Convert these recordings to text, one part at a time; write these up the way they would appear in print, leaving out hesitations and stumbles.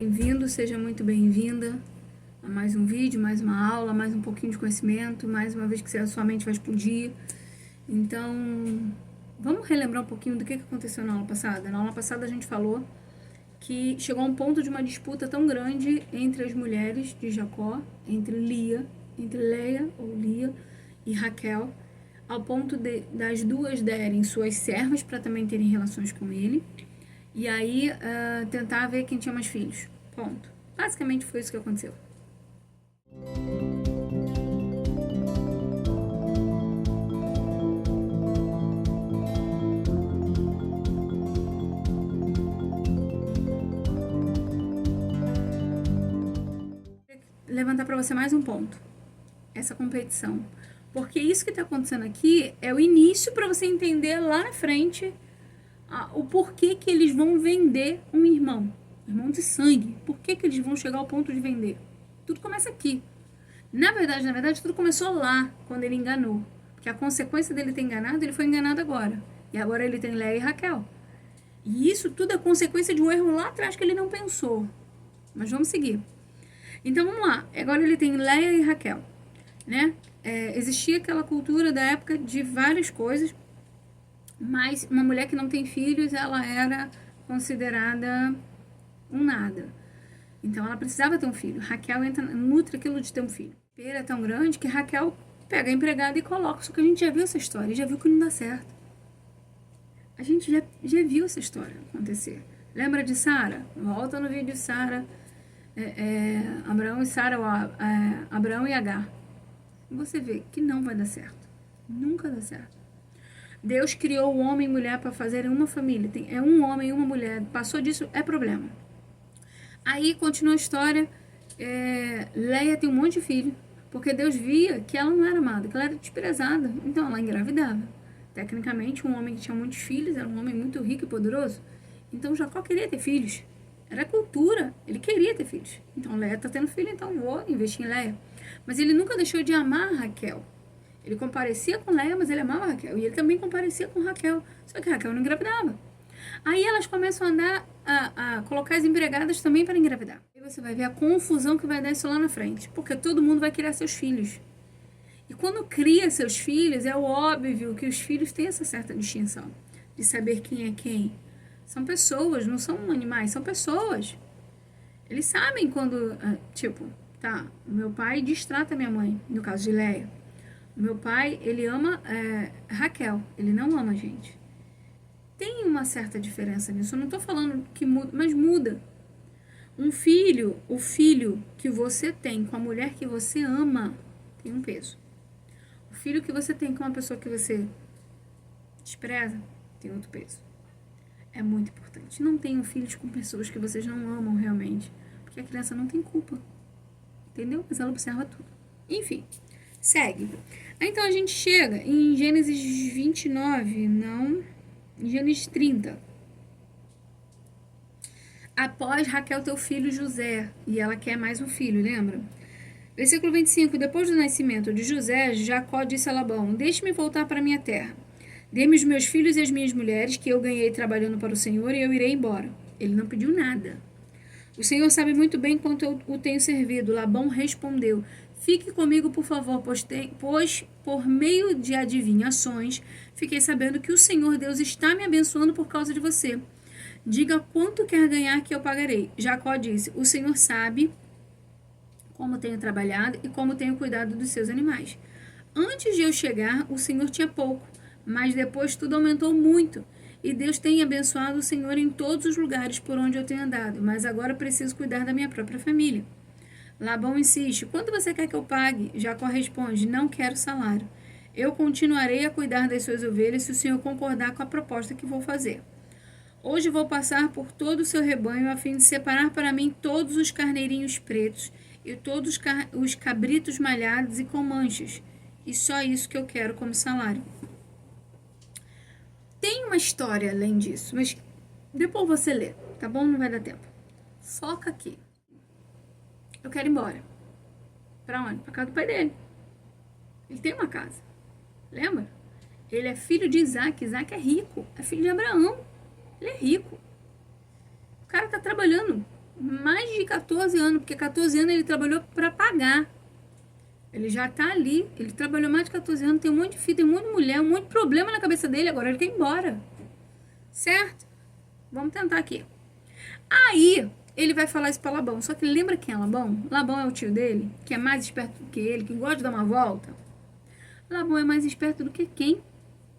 Bem-vindo, seja muito bem-vinda a mais um vídeo, mais uma aula, mais um pouquinho de conhecimento, mais uma vez que a sua mente vai explodir. Então, vamos relembrar um pouquinho do que aconteceu na aula passada. Na aula passada a gente falou que chegou a um ponto de uma disputa tão grande entre as mulheres de Jacó, entre Leia ou Lia e Raquel, ao ponto das duas derem suas servas para também terem relações com ele, e aí tentar ver quem tinha mais filhos. Ponto. Basicamente foi isso que aconteceu. Levantar para você mais um ponto. Essa competição. Porque isso que está acontecendo aqui é o início para você entender lá na frente o porquê que eles vão vender um irmão de sangue. Por que eles vão chegar ao ponto de vender? Tudo começa aqui. Na verdade, tudo começou lá, quando ele enganou. Porque a consequência dele ter enganado, ele foi enganado agora. E agora ele tem Leia e Raquel. E isso tudo é consequência de um erro lá atrás que ele não pensou. Mas vamos seguir. Então vamos lá. Agora ele tem Leia e Raquel, né? Existia aquela cultura da época de várias coisas, mas uma mulher que não tem filhos, ela era considerada um nada. Então ela precisava ter um filho. Raquel nutre aquilo de ter um filho. A pera é tão grande que Raquel pega a empregada e coloca. Só que a gente já viu essa história, já viu que não dá certo. A gente já viu essa história acontecer. Lembra de Sara? Volta no vídeo de Sara, Abraão e Sara, Abraão e Agar. Você vê que não vai dar certo. Nunca dá certo. Deus criou o homem e mulher para fazerem uma família. É um homem e uma mulher. Passou disso, é problema. Aí continua a história. Leia tem um monte de filho. Porque Deus via que ela não era amada, que ela era desprezada. Então ela engravidava. Tecnicamente, um homem que tinha muitos filhos era um homem muito rico e poderoso. Então Jacó queria ter filhos. Era cultura. Ele queria ter filhos. Então Leia está tendo filho, então vou investir em Leia. Mas ele nunca deixou de amar Raquel. Ele comparecia com Leia, mas ele amava Raquel. E ele também comparecia com Raquel. Só que Raquel não engravidava. Aí elas começam a andar, a colocar as empregadas também para engravidar. Aí você vai ver a confusão que vai dar isso lá na frente. Porque todo mundo vai criar seus filhos. E quando cria seus filhos, é óbvio que os filhos têm essa certa distinção. De saber quem é quem. São pessoas, não são animais, são pessoas. Eles sabem quando, meu pai distrata minha mãe, no caso de Leia. Meu pai, ele ama Raquel, ele não ama a gente. Tem uma certa diferença nisso, eu não tô falando que muda, mas muda. O filho que você tem com a mulher que você ama, tem um peso. O filho que você tem com uma pessoa que você despreza, tem outro peso. É muito importante. Não tenham filhos com pessoas que vocês não amam realmente, porque a criança não tem culpa, entendeu? Mas ela observa tudo. Enfim, segue. Então a gente chega em Gênesis 29, não, em Gênesis 30. Após Raquel ter o filho José, e ela quer mais um filho, lembra? Versículo 25. Depois do nascimento de José, Jacó disse a Labão: deixe-me voltar para minha terra. Dê-me os meus filhos e as minhas mulheres, que eu ganhei trabalhando para o Senhor, e eu irei embora. Ele não pediu nada. O Senhor sabe muito bem quanto eu o tenho servido. Labão respondeu: fique comigo, por favor, pois por meio de adivinhações, fiquei sabendo que o Senhor Deus está me abençoando por causa de você. Diga quanto quer ganhar que eu pagarei. Jacó disse: o Senhor sabe como tenho trabalhado e como tenho cuidado dos seus animais. Antes de eu chegar, o Senhor tinha pouco, mas depois tudo aumentou muito. E Deus tem abençoado o Senhor em todos os lugares por onde eu tenho andado, mas agora preciso cuidar da minha própria família. Labão insiste: quanto você quer que eu pague? Jacó responde: não quero salário. Eu continuarei a cuidar das suas ovelhas se o Senhor concordar com a proposta que vou fazer. Hoje vou passar por todo o seu rebanho a fim de separar para mim todos os carneirinhos pretos e todos os cabritos malhados e com manchas. E só isso que eu quero como salário. Tem uma história além disso, mas depois você lê, tá bom? Não vai dar tempo. Foca aqui. Eu quero ir embora. Pra onde? Pra casa do pai dele. Ele tem uma casa. Lembra? Ele é filho de Isaac. Isaac é rico. É filho de Abraão. Ele é rico. O cara tá trabalhando mais de 14 anos, porque 14 anos ele trabalhou para pagar. Ele já tá ali, ele trabalhou mais de 14 anos, tem um monte de filho, tem um monte de mulher, um monte de problema na cabeça dele, agora ele quer ir embora. Certo? Vamos tentar aqui. Aí, ele vai falar isso pra Labão. Só que lembra quem é Labão? Labão é o tio dele, que é mais esperto do que ele, que gosta de dar uma volta. Labão é mais esperto do que quem?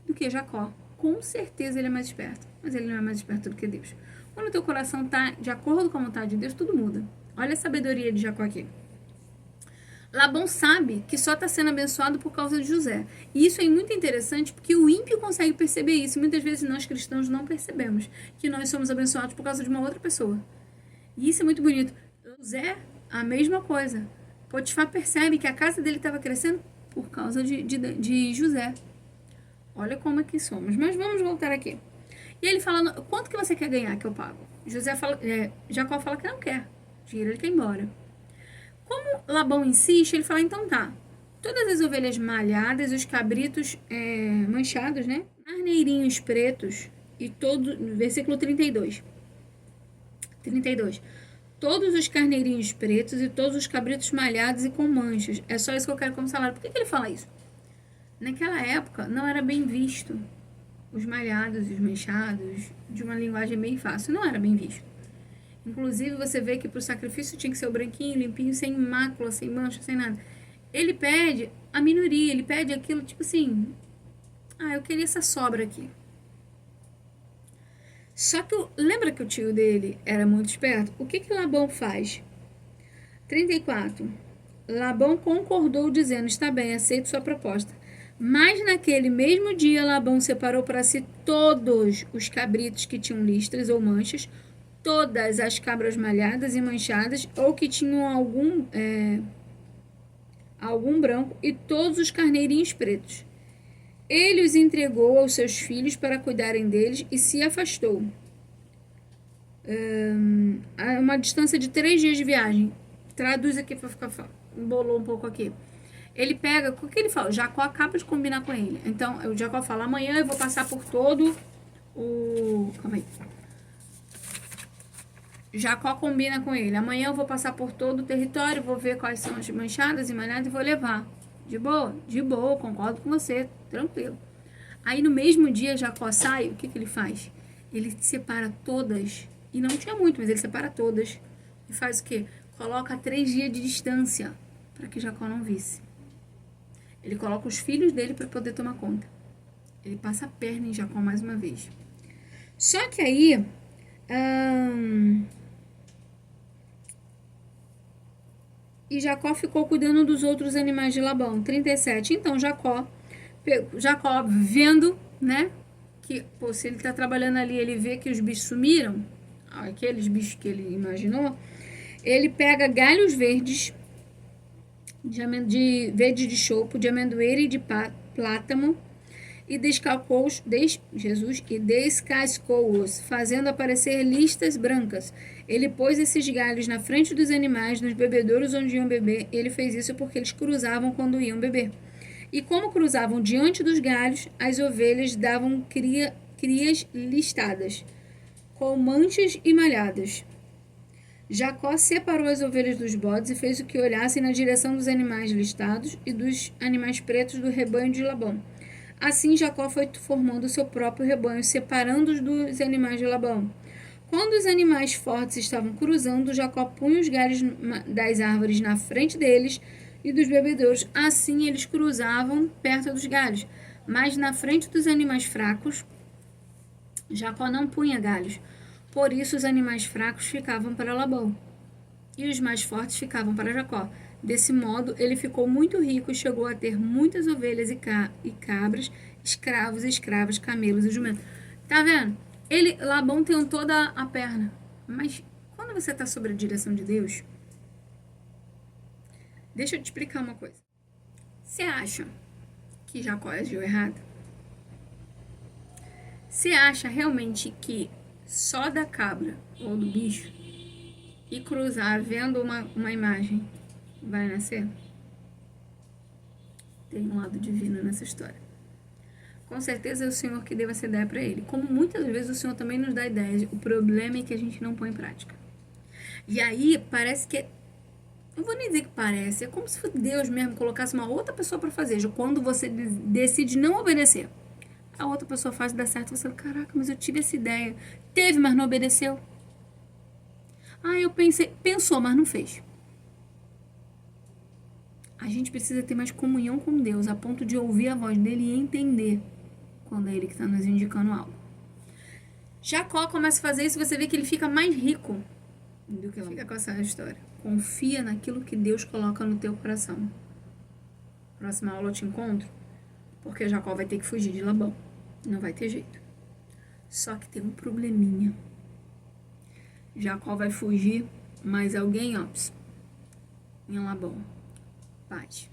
Do que Jacó. Com certeza ele é mais esperto, mas ele não é mais esperto do que Deus. Quando o teu coração tá de acordo com a vontade de Deus, tudo muda. Olha a sabedoria de Jacó aqui. Labão sabe que só está sendo abençoado por causa de José. E isso é muito interessante porque o ímpio consegue perceber isso. Muitas vezes nós cristãos não percebemos que nós somos abençoados por causa de uma outra pessoa. E isso é muito bonito. José, a mesma coisa. Potifar percebe que a casa dele estava crescendo por causa de José. Olha como é que somos. Mas vamos voltar aqui. E ele fala, quanto que você quer ganhar que eu pago? Jacó fala que não quer. Dinheiro ele quer ir embora. Como Labão insiste, ele fala, então tá. Todas as ovelhas malhadas, os cabritos manchados, né? Carneirinhos pretos e todo... Versículo 32. Todos os carneirinhos pretos e todos os cabritos malhados e com manchas. É só isso que eu quero como salário. Por que ele fala isso? Naquela época não era bem visto os malhados e os manchados, de uma linguagem bem fácil. Não era bem visto. Inclusive você vê que para o sacrifício tinha que ser o branquinho, limpinho, sem mácula, sem mancha, sem nada. Ele pede a minoria, ele pede aquilo tipo assim, eu queria essa sobra aqui. Só que lembra que o tio dele era muito esperto? O que Labão faz? 34. Labão concordou dizendo, está bem, aceito sua proposta. Mas naquele mesmo dia Labão separou para si todos os cabritos que tinham listras ou manchas, todas as cabras malhadas e manchadas ou que tinham algum branco e todos os carneirinhos pretos. Ele os entregou aos seus filhos para cuidarem deles e se afastou. A uma distância de 3 dias de viagem. Traduz aqui para ficar embolou um pouco aqui. Ele pega, o que ele fala? Jacó acaba de combinar com ele. Então, o Jacó fala, amanhã eu vou passar por todo o... Calma aí. Jacó combina com ele. Amanhã eu vou passar por todo o território, vou ver quais são as manchadas e malhadas e vou levar. De boa? De boa, concordo com você. Tranquilo. Aí no mesmo dia Jacó sai, o que ele faz? Ele separa todas. E não tinha muito, mas ele separa todas. E faz o quê? Coloca 3 dias de distância para que Jacó não visse. Ele coloca os filhos dele para poder tomar conta. Ele passa a perna em Jacó mais uma vez. Só que aí... E Jacó ficou cuidando dos outros animais de Labão. 37. Então Jacó vendo, né? Que, se ele tá trabalhando ali, ele vê que os bichos sumiram. Aqueles bichos que ele imaginou. Ele pega galhos verdes, verde de chopo, de amendoeira e de plátano, e descascou-os, fazendo aparecer listas brancas. Ele pôs esses galhos na frente dos animais, nos bebedouros onde iam beber. Ele fez isso porque eles cruzavam quando iam beber. E como cruzavam diante dos galhos, as ovelhas davam crias listadas, com manchas e malhadas. Jacó separou as ovelhas dos bodes e fez o que olhassem na direção dos animais listados e dos animais pretos do rebanho de Labão. Assim Jacó foi formando o seu próprio rebanho, separando-os dos animais de Labão. Quando os animais fortes estavam cruzando, Jacó punha os galhos das árvores na frente deles e dos bebedouros. Assim eles cruzavam perto dos galhos. Mas na frente dos animais fracos, Jacó não punha galhos. Por isso os animais fracos ficavam para Labão e os mais fortes ficavam para Jacó. Desse modo, ele ficou muito rico e chegou a ter muitas ovelhas e cabras, escravos e escravas, camelos e jumentos. Tá vendo? Labão tem toda a perna. Mas quando você está sob a direção de Deus, deixa eu te explicar uma coisa. Você acha que Jacó agiu errado? Você acha realmente que só da cabra ou do bicho e cruzar vendo uma imagem vai nascer? Tem um lado divino nessa história. Com certeza é o Senhor que deu essa ideia para ele. Como muitas vezes o Senhor também nos dá ideias. O problema é que a gente não põe em prática. E aí parece que não vou nem dizer que parece, é como se Deus mesmo colocasse uma outra pessoa para fazer. Quando você decide não obedecer, a outra pessoa faz dar certo, você fala, caraca, mas eu tive essa ideia. Teve, mas não obedeceu. Ah, eu pensei, pensou, mas não fez. A gente precisa ter mais comunhão com Deus, a ponto de ouvir a voz dele e entender quando é ele que está nos indicando algo. Jacó começa a fazer isso, você vê que ele fica mais rico do que fica com essa história. Confia naquilo que Deus coloca no teu coração. Próxima aula eu te encontro, porque Jacó vai ter que fugir de Labão. Não vai ter jeito. Só que tem um probleminha. Jacó vai fugir, mas alguém, ó, em Labão, bate.